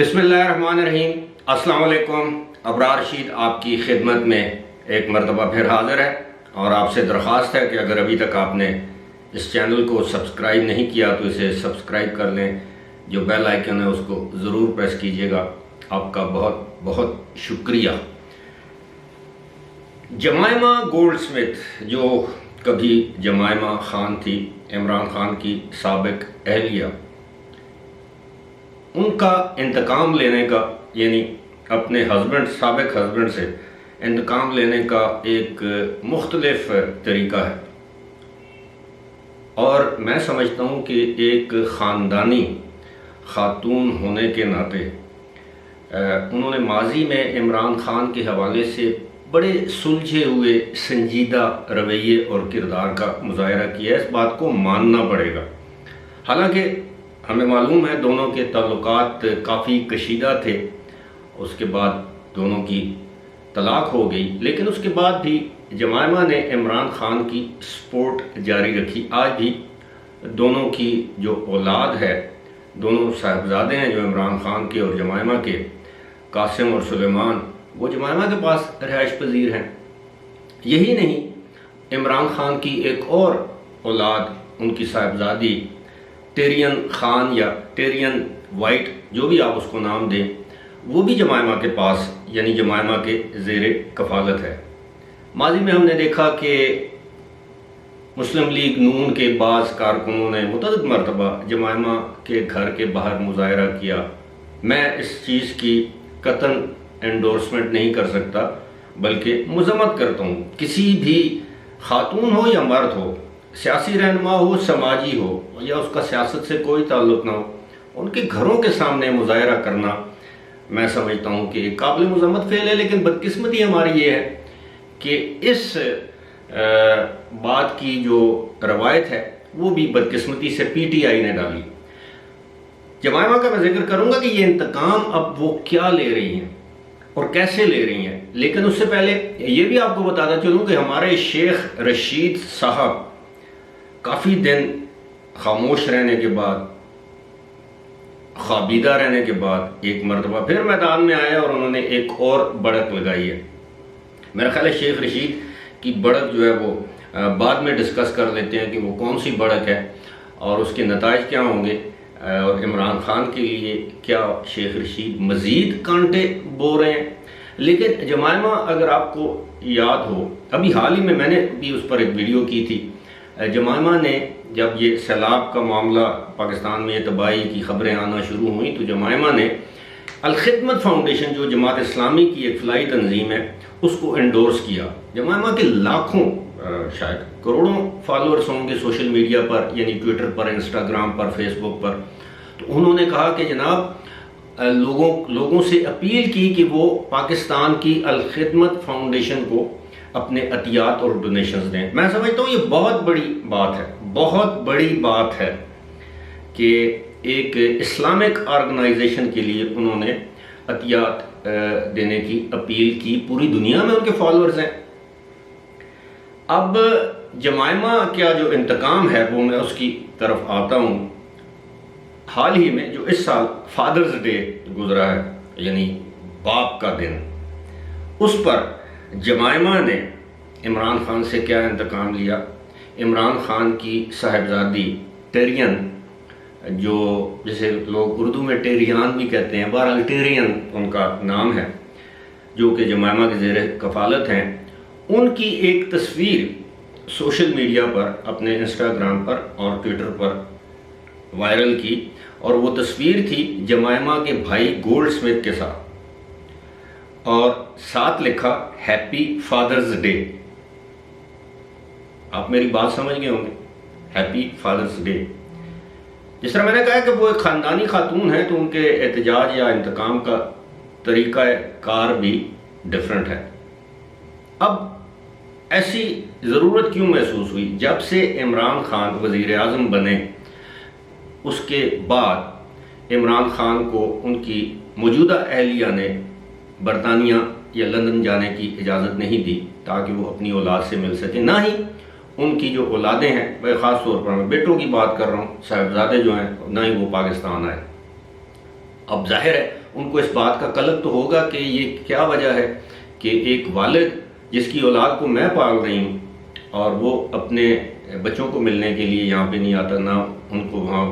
بسم اللہ الرحمن الرحیم۔ السلام علیکم۔ ابرار رشید آپ کی خدمت میں ایک مرتبہ پھر حاضر ہے، اور آپ سے درخواست ہے کہ اگر ابھی تک آپ نے اس چینل کو سبسکرائب نہیں کیا تو اسے سبسکرائب کر لیں، جو بیل آئیکن ہے اس کو ضرور پریس کیجیے گا۔ آپ کا بہت بہت شکریہ۔ جمائمہ گولڈ سمتھ، جو کبھی جمائمہ خان تھی، عمران خان کی سابق اہلیہ، ان کا انتقام لینے کا، یعنی اپنے سابق ہسبینڈ سے انتقام لینے کا ایک مختلف طریقہ ہے، اور میں سمجھتا ہوں کہ ایک خاندانی خاتون ہونے کے ناطے انہوں نے ماضی میں عمران خان کے حوالے سے بڑے سلجھے ہوئے سنجیدہ رویے اور کردار کا مظاہرہ کیا ہے۔ اس بات کو ماننا پڑے گا۔ حالانکہ ہمیں معلوم ہے دونوں کے تعلقات کافی کشیدہ تھے، اس کے بعد دونوں کی طلاق ہو گئی، لیکن اس کے بعد بھی جمائمہ نے عمران خان کی سپورٹ جاری رکھی۔ آج بھی دونوں کی جو اولاد ہے، دونوں صاحبزادے ہیں جو عمران خان کے اور جمائمہ کے، قاسم اور سلیمان، وہ جمائمہ کے پاس رہائش پذیر ہیں۔ یہی نہیں، عمران خان کی ایک اور اولاد، ان کی صاحبزادی ٹیرین خان یا ٹیرین وائٹ، جو بھی آپ اس کو نام دیں، وہ بھی جمائمہ کے پاس، یعنی جمائمہ کے زیر کفالت ہے۔ ماضی میں ہم نے دیکھا کہ مسلم لیگ نون کے بعض کارکنوں نے متعدد مرتبہ جمائمہ کے گھر کے باہر مظاہرہ کیا۔ میں اس چیز کی قطعاً انڈورسمنٹ نہیں کر سکتا، بلکہ مذمت کرتا ہوں۔ کسی بھی خاتون ہو یا مرد ہو، سیاسی رہنما ہو، سماجی ہو، یا اس کا سیاست سے کوئی تعلق نہ ہو، ان کے گھروں کے سامنے مظاہرہ کرنا میں سمجھتا ہوں کہ ایک قابل مذمت فعل ہے۔ لیکن بدقسمتی ہماری یہ ہے کہ اس بات کی جو روایت ہے وہ بھی بدقسمتی سے پی ٹی آئی نے ڈالی۔ جمائمہ کا میں ذکر کروں گا کہ یہ انتقام اب وہ کیا لے رہی ہیں اور کیسے لے رہی ہیں، لیکن اس سے پہلے یہ بھی آپ کو بتاتا چلوں کہ ہمارے شیخ رشید صاحب کافی دن خاموش رہنے کے بعد، خوابیدہ رہنے کے بعد، ایک مرتبہ پھر میدان میں آئے اور انہوں نے ایک اور بڑک لگائی ہے۔ میرا خیال ہے شیخ رشید کی بڑک جو ہے وہ بعد میں ڈسکس کر لیتے ہیں کہ وہ کون سی بڑک ہے اور اس کے نتائج کیا ہوں گے، اور عمران خان کے لیے کیا شیخ رشید مزید کانٹے بو رہے ہیں۔ لیکن جمائمہ، اگر آپ کو یاد ہو، ابھی حال ہی میں نے بھی اس پر ایک ویڈیو کی تھی، جمائمہ نے جب یہ سیلاب کا معاملہ پاکستان میں یہ تباہی کی خبریں آنا شروع ہوئیں تو جمائمہ نے الخدمت فاؤنڈیشن، جو جماعت اسلامی کی ایک فلاحی تنظیم ہے، اس کو انڈورس کیا۔ جمائمہ کے لاکھوں، شاید کروڑوں فالورز ہوں گے سوشل میڈیا پر، یعنی ٹویٹر پر، انسٹاگرام پر، فیس بک پر۔ تو انہوں نے کہا کہ جناب لوگوں سے اپیل کی کہ وہ پاکستان کی الخدمت فاؤنڈیشن کو اپنے عطیات اور ڈونیشنز دیں۔ میں سمجھتا ہوں یہ بہت بڑی بات ہے، بہت بڑی بات ہے کہ ایک اسلامک آرگنائزیشن کے لیے انہوں نے عطیات دینے کی اپیل کی۔ پوری دنیا میں ان کے فالورز ہیں۔ اب جمائمہ کا جو انتقام ہے وہ میں اس کی طرف آتا ہوں۔ حال ہی میں جو اس سال فادرز ڈے گزرا ہے، یعنی باپ کا دن، اس پر جمائمہ نے عمران خان سے کیا انتقام لیا۔ عمران خان کی صاحبزادی ٹیرین، جو جسے لوگ اردو میں ٹیریان بھی کہتے ہیں، بہرحال ٹیرین ان کا نام ہے، جو کہ جمائمہ کے زیر کفالت ہیں، ان کی ایک تصویر سوشل میڈیا پر، اپنے انسٹاگرام پر اور ٹویٹر پر وائرل کی، اور وہ تصویر تھی جمائمہ کے بھائی گولڈ سمتھ کے ساتھ، اور ساتھ لکھا ہیپی فادرز ڈے۔ آپ میری بات سمجھ گئے ہوں گے، ہیپی فادرز ڈے۔ جس طرح میں نے کہا کہ وہ ایک خاندانی خاتون ہے تو ان کے احتجاج یا انتقام کا طریقہ کار بھی ڈیفرنٹ ہے۔ اب ایسی ضرورت کیوں محسوس ہوئی؟ جب سے عمران خان وزیر اعظم بنے، اس کے بعد عمران خان کو ان کی موجودہ اہلیہ نے برطانیہ یا لندن جانے کی اجازت نہیں دی تاکہ وہ اپنی اولاد سے مل سکیں، نہ ہی ان کی جو اولادیں ہیں، میں خاص طور پر میں بیٹوں کی بات کر رہا ہوں، صاحبزادے جو ہیں، نہ ہی وہ پاکستان آئے۔ اب ظاہر ہے ان کو اس بات کا قلق تو ہوگا کہ یہ کیا وجہ ہے کہ ایک والد جس کی اولاد کو میں پال رہی ہوں اور وہ اپنے بچوں کو ملنے کے لیے یہاں پہ نہیں آتا، نہ ان کو وہاں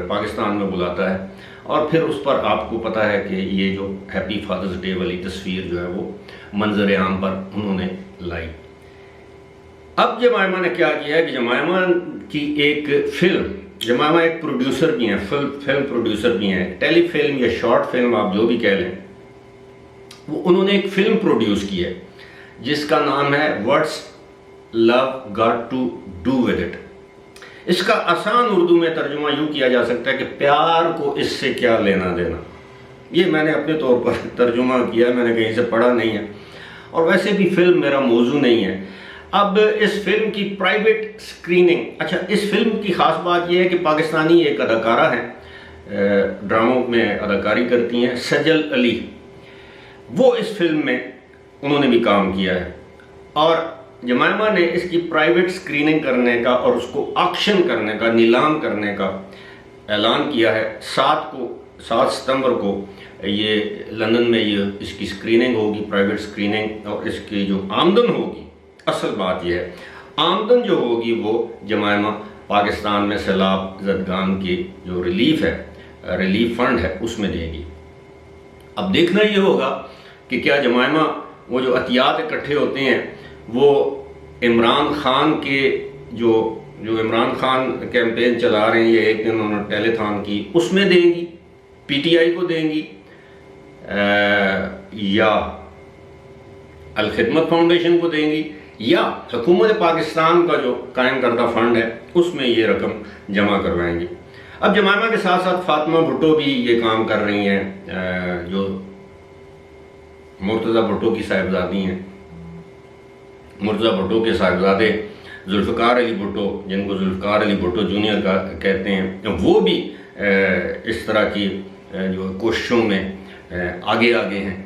پاکستان میں بلاتا ہے، اور پھر اس پر آپ کو پتہ ہے کہ یہ جو ہیپی فادرز ڈے والی تصویر جو ہے وہ منظر عام پر انہوں نے لائی۔ اب جمائمہ نے کیا کیا ہے کہ جمائمہ کی ایک فلم، جمائمہ ایک پروڈیوسر بھی ہیں، فلم پروڈیوسر بھی ہیں، ٹیلی فلم یا شارٹ فلم آپ جو بھی کہہ لیں، وہ انہوں نے ایک فلم پروڈیوس کی ہے جس کا نام ہے what's love got to do with it. اس کا آسان اردو میں ترجمہ یوں کیا جا سکتا ہے کہ پیار کو اس سے کیا لینا دینا۔ یہ میں نے اپنے طور پر ترجمہ کیا، میں نے کہیں سے پڑھا نہیں ہے، اور ویسے بھی فلم میرا موضوع نہیں ہے۔ اب اس فلم کی پرائیویٹ سکریننگ، اچھا اس فلم کی خاص بات یہ ہے کہ پاکستانی ایک اداکارہ ہیں، ڈراموں میں اداکاری کرتی ہیں، سجل علی، وہ اس فلم میں انہوں نے بھی کام کیا ہے، اور جمائمہ نے اس کی پرائیویٹ سکریننگ کرنے کا اور اس کو آکشن کرنے کا، نیلام کرنے کا اعلان کیا ہے۔ 7 ستمبر کو یہ لندن میں یہ اس کی سکریننگ ہوگی، پرائیویٹ سکریننگ، اور اس کی جو آمدن ہوگی، اصل بات یہ ہے آمدن جو ہوگی وہ جمائمہ پاکستان میں سیلاب زدگان کی جو ریلیف فنڈ ہے اس میں دے گی۔ اب دیکھنا یہ ہوگا کہ کیا جمائمہ وہ جو عطیات اکٹھے ہوتے ہیں وہ عمران خان کے جو عمران خان کیمپین چلا رہے ہیں، یہ ایک دن انہوں نے ٹیلی تھان کی، اس میں دیں گی، پی ٹی آئی کو دیں گی، یا الخدمت فاؤنڈیشن کو دیں گی، یا حکومت پاکستان کا جو قائم کردہ فنڈ ہے اس میں یہ رقم جمع کروائیں گی۔ اب جمائمہ کے ساتھ ساتھ فاطمہ بھٹو بھی یہ کام کر رہی ہیں، جو مرتضی بھٹو کی صاحبزادی ہیں، مرتضی بھٹو کے صاحبزادے ذوالفقار علی بھٹو، جن کو ذوالفقار علی بھٹو جونیئر کا کہتے ہیں، وہ بھی اس طرح کی جو کوششوں میں آگے ہیں۔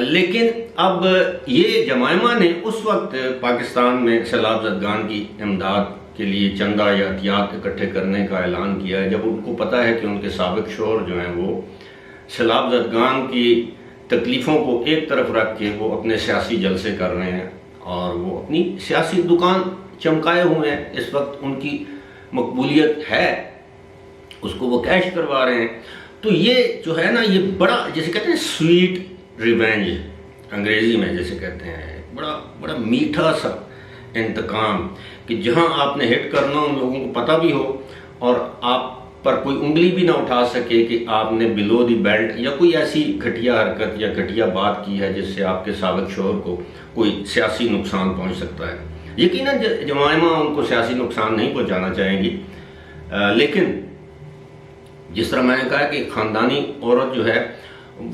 لیکن اب یہ جمائمہ نے اس وقت پاکستان میں سیلاب زدگان کی امداد کے لیے چندہ یا عطیات اکٹھے کرنے کا اعلان کیا ہے، جب ان کو پتہ ہے کہ ان کے سابق شوہر جو ہیں وہ سیلاب زدگان کی تکلیفوں کو ایک طرف رکھ کے وہ اپنے سیاسی جلسے کر رہے ہیں اور وہ اپنی سیاسی دکان چمکائے ہوئے ہیں، اس وقت ان کی مقبولیت ہے، اس کو وہ کیش کروا رہے ہیں، تو یہ جو ہے نا، یہ بڑا جیسے کہتے ہیں سویٹ ریونج انگریزی میں جیسے کہتے ہیں، بڑا میٹھا سا انتقام، کہ جہاں آپ نے ہٹ کرنا ان لوگوں کو پتہ بھی ہو اور آپ پر کوئی انگلی بھی نہ اٹھا سکے کہ آپ نے بلو دی بیلٹ یا کوئی ایسی گھٹیا حرکت یا گھٹیا بات کی ہے جس سے آپ کے سابق شوہر کو کوئی سیاسی نقصان پہنچ سکتا ہے۔ یقیناً جمائمہ ان کو سیاسی نقصان نہیں پہنچانا چاہیں گی، لیکن جس طرح میں نے کہا کہ خاندانی عورت جو ہے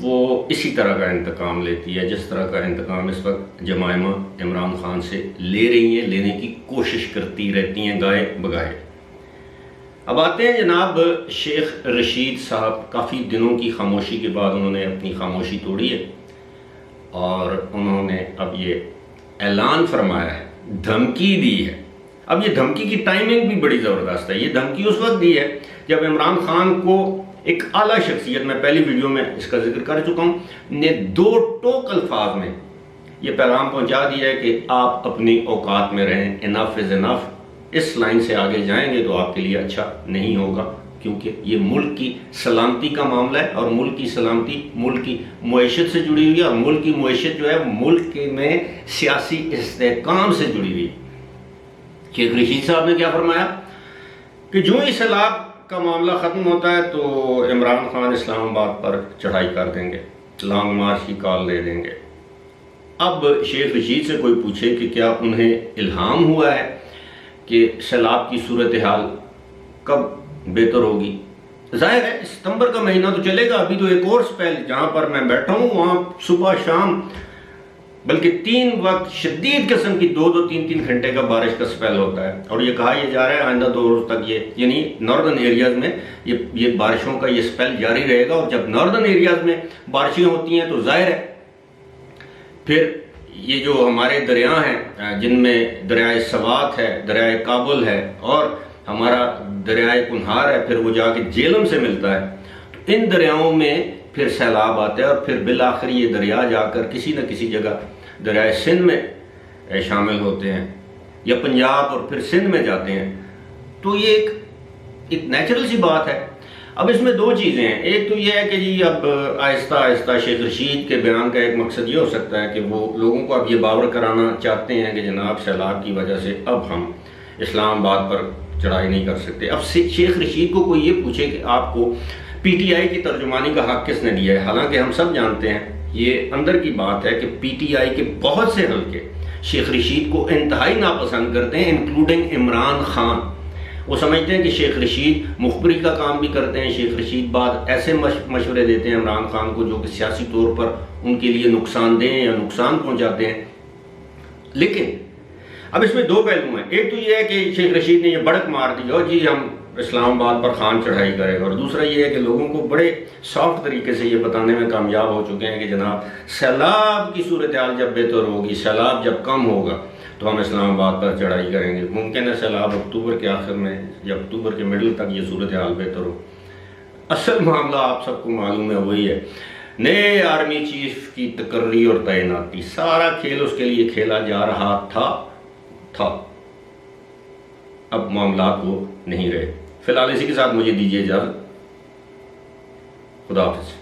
وہ اسی طرح کا انتقام لیتی ہے جس طرح کا انتقام اس وقت جمائمہ عمران خان سے لے رہی ہیں، لینے کی کوشش کرتی رہتی ہیں گائے بگائے۔ اب آتے ہیں جناب شیخ رشید صاحب، کافی دنوں کی خاموشی کے بعد انہوں نے اپنی خاموشی توڑی ہے اور انہوں نے اب یہ اعلان فرمایا ہے، دھمکی دی ہے۔ اب یہ دھمکی کی ٹائمنگ بھی بڑی زبردست ہے۔ یہ دھمکی اس وقت دی ہے جب عمران خان کو ایک اعلیٰ شخصیت، میں پہلی ویڈیو میں اس کا ذکر کر چکا ہوں، نے 2 ٹوک الفاظ میں یہ پیغام پہنچا دیا ہے کہ آپ اپنی اوقات میں رہیں، انف از انف، اس لائن سے آگے جائیں گے تو آپ کے لیے اچھا نہیں ہوگا، کیونکہ یہ ملک کی سلامتی کا معاملہ ہے اور ملک کی سلامتی ملک کی معیشت سے جڑی ہوئی ہے، اور ملک کی معیشت جو ہے ملک میں سیاسی استحکام سے جڑی ہوئی ہے۔ شیخ رشید صاحب نے کیا فرمایا کہ جو ہی سیلاب کا معاملہ ختم ہوتا ہے تو عمران خان اسلام آباد پر چڑھائی کر دیں گے، لانگ مارچ کی کال دے دیں گے۔ اب شیخ رشید سے کوئی پوچھے کہ کیا انہیں الہام ہوا ہے کہ سیلاب کی صورتحال کب بہتر ہوگی؟ ظاہر ہے ستمبر کا مہینہ تو چلے گا، ابھی تو ایک اور سپیل جہاں پر میں بیٹھا ہوں وہاں صبح شام بلکہ 3 وقت شدید قسم کی 2-2 3-3 گھنٹے کا بارش کا سپیل ہوتا ہے، اور یہ کہا یہ جا رہا ہے آئندہ 2 روز تک یہ یعنی ناردرن ایریاز میں یہ بارشوں کا یہ سپیل جاری رہے گا، اور جب ناردرن ایریاز میں بارشیں ہوتی ہیں تو ظاہر ہے پھر یہ جو ہمارے دریا ہیں جن میں دریائے سوات ہے، دریائے کابل ہے اور ہمارا دریائے کنہار ہے، پھر وہ جا کے جیلم سے ملتا ہے، تو ان دریاؤں میں پھر سیلاب آتا ہے اور پھر بالآخر یہ دریا جا کر کسی نہ کسی جگہ دریائے سندھ میں شامل ہوتے ہیں یا پنجاب اور پھر سندھ میں جاتے ہیں. تو یہ ایک نیچرل سی بات ہے. اب اس میں دو چیزیں ہیں. ایک تو یہ ہے کہ جی اب آہستہ آہستہ شیخ رشید کے بیان کا ایک مقصد یہ ہو سکتا ہے کہ وہ لوگوں کو اب یہ باور کرانا چاہتے ہیں کہ جناب سیلاب کی وجہ سے اب ہم اسلام آباد پر چڑھائی نہیں کر سکتے. اب شیخ رشید کو کوئی یہ پوچھے کہ آپ کو پی ٹی آئی کی ترجمانی کا حق کس نے دیا ہے، حالانکہ ہم سب جانتے ہیں یہ اندر کی بات ہے کہ پی ٹی آئی کے بہت سے حلقے شیخ رشید کو انتہائی ناپسند کرتے ہیں، انکلوڈنگ عمران خان. وہ سمجھتے ہیں کہ شیخ رشید مخبری کا کام بھی کرتے ہیں. شیخ رشید بعد ایسے مشورے دیتے ہیں عمران خان کو جو کہ سیاسی طور پر ان کے لیے نقصان دہ یا نقصان پہنچاتے ہیں. لیکن اب اس میں دو پہلو ہیں. ایک تو یہ ہے کہ شیخ رشید نے یہ بڑک مار دی اور جی ہم اسلام آباد پر خان چڑھائی کرے گا، اور دوسرا یہ ہے کہ لوگوں کو بڑے سافٹ طریقے سے یہ بتانے میں کامیاب ہو چکے ہیں کہ جناب سیلاب کی صورتحال جب بہتر ہوگی، سیلاب جب کم ہوگا تو ہم اسلام آباد پر چڑھائی کریں گے. ممکن ہے سیلاب اکتوبر کے آخر میں یا اکتوبر کے مڈل تک یہ صورتحال بہتر ہو. اصل معاملہ آپ سب کو معلوم ہے وہی ہے، نئے آرمی چیف کی تقرری اور تعیناتی. سارا کھیل اس کے لیے کھیلا جا رہا تھا. اب معاملات وہ نہیں رہے. فی الحال اسی کے ساتھ مجھے دیجیے اجازت. خدا حافظ.